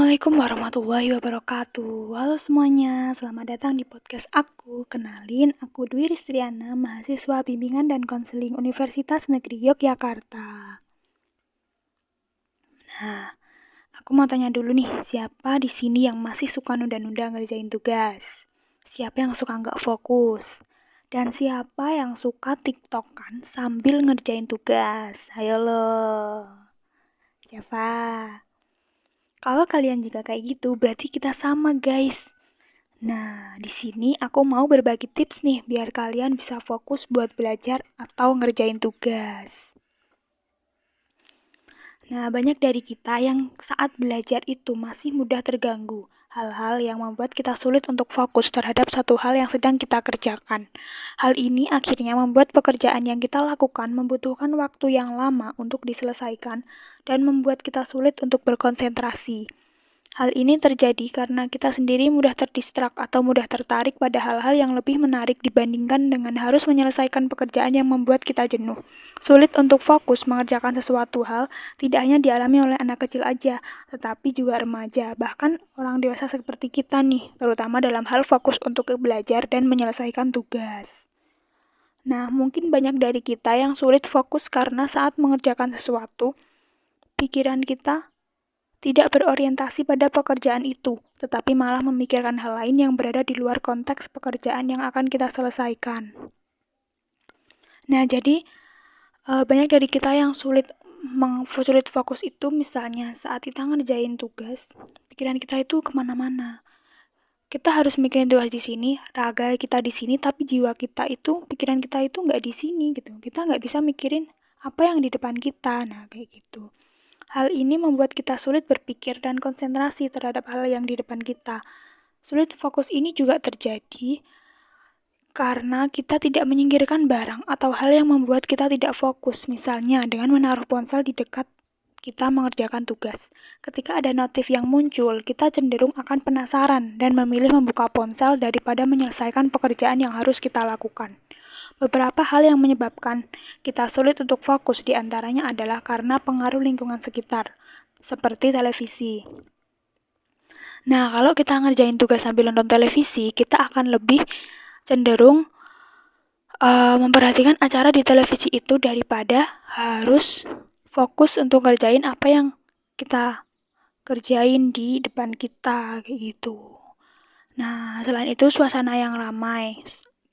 Assalamualaikum warahmatullahi wabarakatuh. Halo semuanya, selamat datang di podcast aku. Kenalin, aku Dwi Ristriana, mahasiswa bimbingan dan konseling Universitas Negeri Yogyakarta. Nah, aku mau tanya dulu nih, siapa di sini yang masih suka nunda-nunda ngerjain tugas? Siapa yang suka nggak fokus? Dan siapa yang suka tiktokan sambil ngerjain tugas? Ayo loh, siapa? Kalau kalian juga kayak gitu, berarti kita sama guys. Nah, di sini aku mau berbagi tips nih biar kalian bisa fokus buat belajar atau ngerjain tugas. Nah, banyak dari kita yang saat belajar itu masih mudah terganggu. Hal-hal yang membuat kita sulit untuk fokus terhadap satu hal yang sedang kita kerjakan. Hal ini akhirnya membuat pekerjaan yang kita lakukan membutuhkan waktu yang lama untuk diselesaikan dan membuat kita sulit untuk berkonsentrasi. Hal ini terjadi karena kita sendiri mudah terdistrak atau mudah tertarik pada hal-hal yang lebih menarik dibandingkan dengan harus menyelesaikan pekerjaan yang membuat kita jenuh. Sulit untuk fokus mengerjakan sesuatu hal tidak hanya dialami oleh anak kecil aja, tetapi juga remaja, bahkan orang dewasa seperti kita nih, terutama dalam hal fokus untuk belajar dan menyelesaikan tugas. Nah, mungkin banyak dari kita yang sulit fokus karena saat mengerjakan sesuatu, pikiran kita tidak berorientasi pada pekerjaan itu, tetapi malah memikirkan hal lain yang berada di luar konteks pekerjaan yang akan kita selesaikan. Nah, jadi banyak dari kita yang sulit fokus itu misalnya saat kita ngerjain tugas, pikiran kita itu kemana-mana. Kita harus mikirin tugas di sini, raga kita di sini, tapi jiwa kita itu, pikiran kita itu nggak di sini gitu. Kita nggak bisa mikirin apa yang di depan kita, nah kayak gitu. Hal ini membuat kita sulit berpikir dan konsentrasi terhadap hal yang di depan kita. Sulit fokus ini juga terjadi karena kita tidak menyingkirkan barang atau hal yang membuat kita tidak fokus, misalnya dengan menaruh ponsel di dekat kita mengerjakan tugas. Ketika ada notif yang muncul, kita cenderung akan penasaran dan memilih membuka ponsel daripada menyelesaikan pekerjaan yang harus kita lakukan. Beberapa hal yang menyebabkan kita sulit untuk fokus diantaranya adalah karena pengaruh lingkungan sekitar, seperti televisi. Nah, kalau kita ngerjain tugas sambil nonton televisi, kita akan lebih cenderung memperhatikan acara di televisi itu daripada harus fokus untuk ngerjain apa yang kita kerjain di depan kita, kayak gitu. Nah, selain itu suasana yang ramai.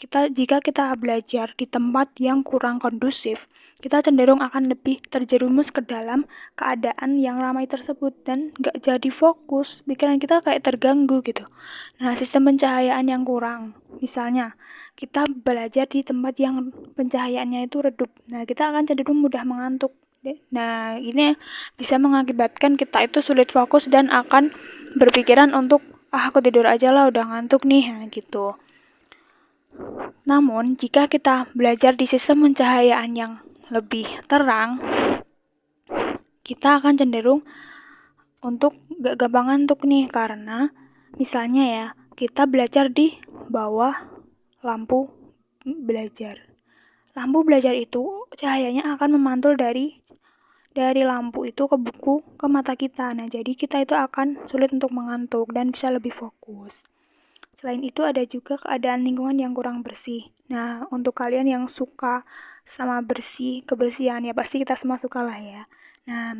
Jika kita belajar di tempat yang kurang kondusif, kita cenderung akan lebih terjerumus ke dalam keadaan yang ramai tersebut dan nggak jadi fokus. Pikiran kita kayak terganggu gitu. Nah, sistem pencahayaan yang kurang. Misalnya, kita belajar di tempat yang pencahayaannya itu redup. Nah, kita akan cenderung mudah mengantuk. Nah, ini bisa mengakibatkan kita itu sulit fokus dan akan berpikiran untuk aku tidur aja lah, udah ngantuk nih, nah, gitu. Namun, jika kita belajar di sistem pencahayaan yang lebih terang, kita akan cenderung untuk gak gampang ngantuk nih, karena misalnya ya, kita belajar di bawah lampu belajar. Lampu belajar itu cahayanya akan memantul dari lampu itu ke buku ke mata kita. Nah, jadi kita itu akan sulit untuk mengantuk dan bisa lebih fokus. Selain itu ada juga keadaan lingkungan yang kurang bersih. Nah, untuk kalian yang suka sama kebersihan ya pasti kita semua suka lah ya. Nah,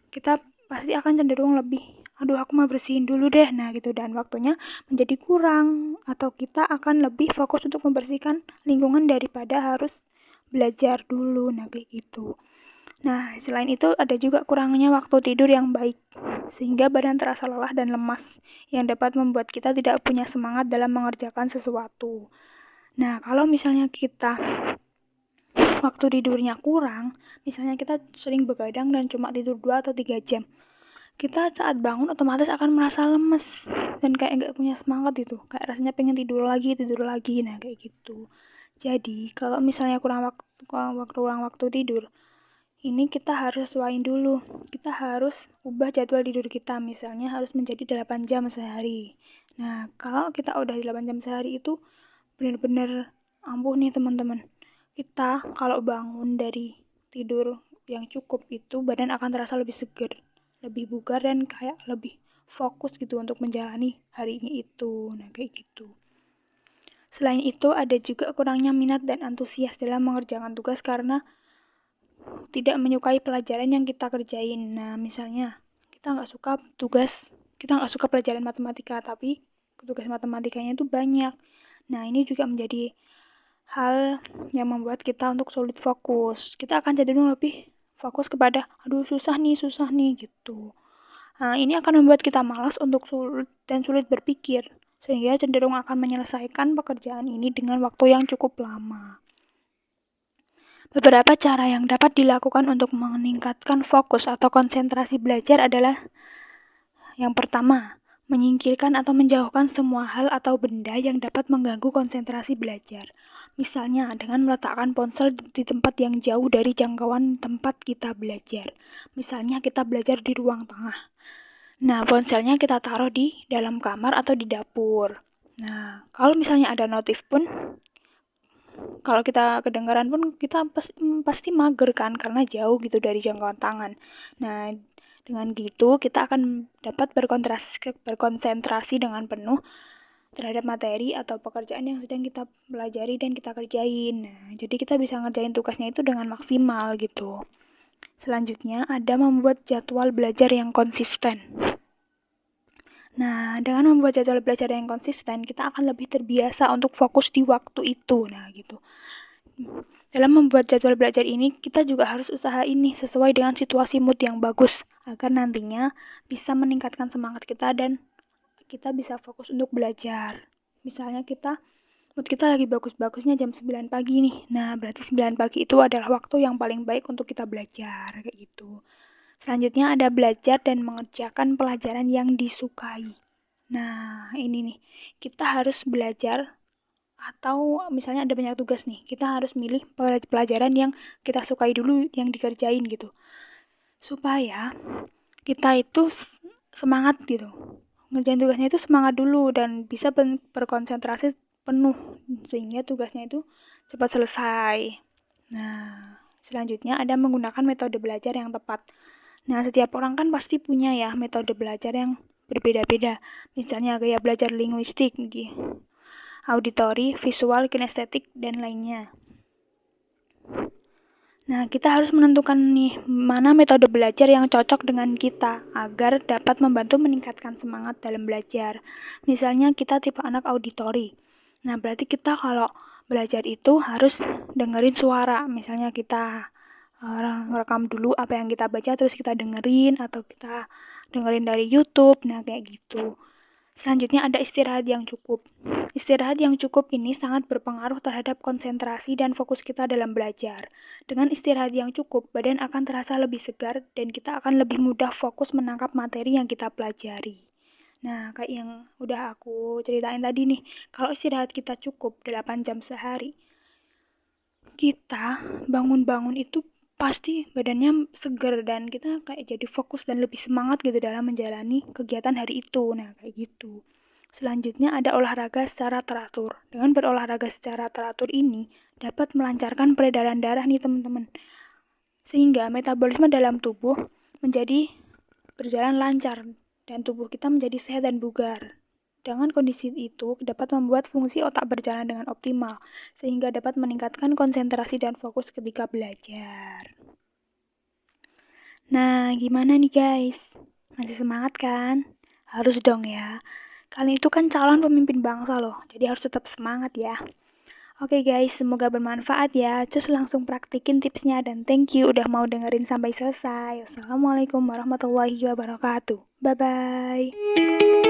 kita pasti akan cenderung lebih, aduh aku mau bersihin dulu deh. Nah, gitu, dan waktunya menjadi kurang atau kita akan lebih fokus untuk membersihkan lingkungan daripada harus belajar dulu. Nah, kayak gitu. Nah, selain itu ada juga kurangnya waktu tidur yang baik, sehingga badan terasa lelah dan lemas, yang dapat membuat kita tidak punya semangat dalam mengerjakan sesuatu. Nah, kalau misalnya kita waktu tidurnya kurang, misalnya kita sering begadang dan cuma tidur 2 atau 3 jam, kita saat bangun otomatis akan merasa lemes dan kayak nggak punya semangat gitu, kayak rasanya pengen tidur lagi, nah kayak gitu. Jadi, kalau misalnya kurang waktu tidur, ini kita harus sesuaiin dulu. Kita harus ubah jadwal tidur kita, misalnya harus menjadi 8 jam sehari. Nah, kalau kita udah 8 jam sehari itu benar-benar ampuh nih teman-teman. Kita kalau bangun dari tidur yang cukup itu badan akan terasa lebih segar, lebih bugar dan kayak lebih fokus gitu untuk menjalani harinya itu. Nah, kayak gitu. Selain itu, ada juga kurangnya minat dan antusias dalam mengerjakan tugas karena tidak menyukai pelajaran yang kita kerjain. Nah, misalnya kita nggak suka pelajaran matematika, tapi tugas matematikanya itu banyak. Nah, ini juga menjadi hal yang membuat kita untuk sulit fokus. Kita akan cenderung lebih fokus kepada, aduh susah nih gitu. Nah, ini akan membuat kita malas untuk sulit berpikir, sehingga cenderung akan menyelesaikan pekerjaan ini dengan waktu yang cukup lama. Beberapa cara yang dapat dilakukan untuk meningkatkan fokus atau konsentrasi belajar adalah yang pertama, menyingkirkan atau menjauhkan semua hal atau benda yang dapat mengganggu konsentrasi belajar. Misalnya, dengan meletakkan ponsel di tempat yang jauh dari jangkauan tempat kita belajar. Misalnya, kita belajar di ruang tengah. Nah, ponselnya kita taruh di dalam kamar atau di dapur. Nah, kalau misalnya ada notif pun, kalau kita kedengaran pun kita pasti mager kan, karena jauh gitu dari jangkauan tangan. Nah, dengan gitu kita akan dapat berkonsentrasi dengan penuh terhadap materi atau pekerjaan yang sedang kita pelajari dan kita kerjain. Nah, jadi kita bisa ngerjain tugasnya itu dengan maksimal gitu. Selanjutnya ada membuat jadwal belajar yang konsisten. Nah, dengan membuat jadwal belajar yang konsisten, kita akan lebih terbiasa untuk fokus di waktu itu. Nah, gitu. Dalam membuat jadwal belajar ini, kita juga harus usaha ini sesuai dengan situasi mood yang bagus, agar nantinya bisa meningkatkan semangat kita dan kita bisa fokus untuk belajar. Misalnya mood kita lagi bagus-bagusnya jam 9 pagi nih. Nah, berarti 9 pagi itu adalah waktu yang paling baik untuk kita belajar, kayak gitu. Selanjutnya ada belajar dan mengerjakan pelajaran yang disukai. Nah, ini nih, kita harus belajar atau misalnya ada banyak tugas nih, kita harus milih pelajaran yang kita sukai dulu yang dikerjain gitu. Supaya kita itu semangat gitu. Ngerjain tugasnya itu semangat dulu dan bisa berkonsentrasi penuh sehingga tugasnya itu cepat selesai. Nah, selanjutnya ada menggunakan metode belajar yang tepat. Nah, setiap orang kan pasti punya ya metode belajar yang berbeda-beda. Misalnya kayak belajar linguistik, auditori, visual, kinestetik, dan lainnya. Nah, kita harus menentukan nih mana metode belajar yang cocok dengan kita agar dapat membantu meningkatkan semangat dalam belajar. Misalnya kita tipe anak auditori. Nah, berarti kita kalau belajar itu harus dengerin suara. Misalnya kita rekam dulu apa yang kita baca terus kita dengerin atau kita dengerin dari YouTube. Nah, kayak gitu. Selanjutnya ada istirahat yang cukup. Istirahat yang cukup ini sangat berpengaruh terhadap konsentrasi dan fokus kita dalam belajar. Dengan istirahat yang cukup, badan akan terasa lebih segar dan kita akan lebih mudah fokus menangkap materi yang kita pelajari. Nah, kayak yang udah aku ceritain tadi nih, kalau istirahat kita cukup 8 jam sehari, kita bangun-bangun itu pasti badannya segar dan kita kayak jadi fokus dan lebih semangat gitu dalam menjalani kegiatan hari itu. Nah, kayak gitu. Selanjutnya ada olahraga secara teratur. Dengan berolahraga secara teratur ini dapat melancarkan peredaran darah nih teman-teman. Sehingga metabolisme dalam tubuh menjadi berjalan lancar dan tubuh kita menjadi sehat dan bugar. Dengan kondisi itu dapat membuat fungsi otak berjalan dengan optimal, sehingga dapat meningkatkan konsentrasi dan fokus ketika belajar. Nah, gimana nih guys? Masih semangat kan? Harus dong ya. Kalian itu kan calon pemimpin bangsa loh, jadi harus tetap semangat ya. Oke guys, semoga bermanfaat ya. Cus langsung praktikin tipsnya dan thank you udah mau dengerin sampai selesai. Wassalamualaikum warahmatullahi wabarakatuh. Bye-bye.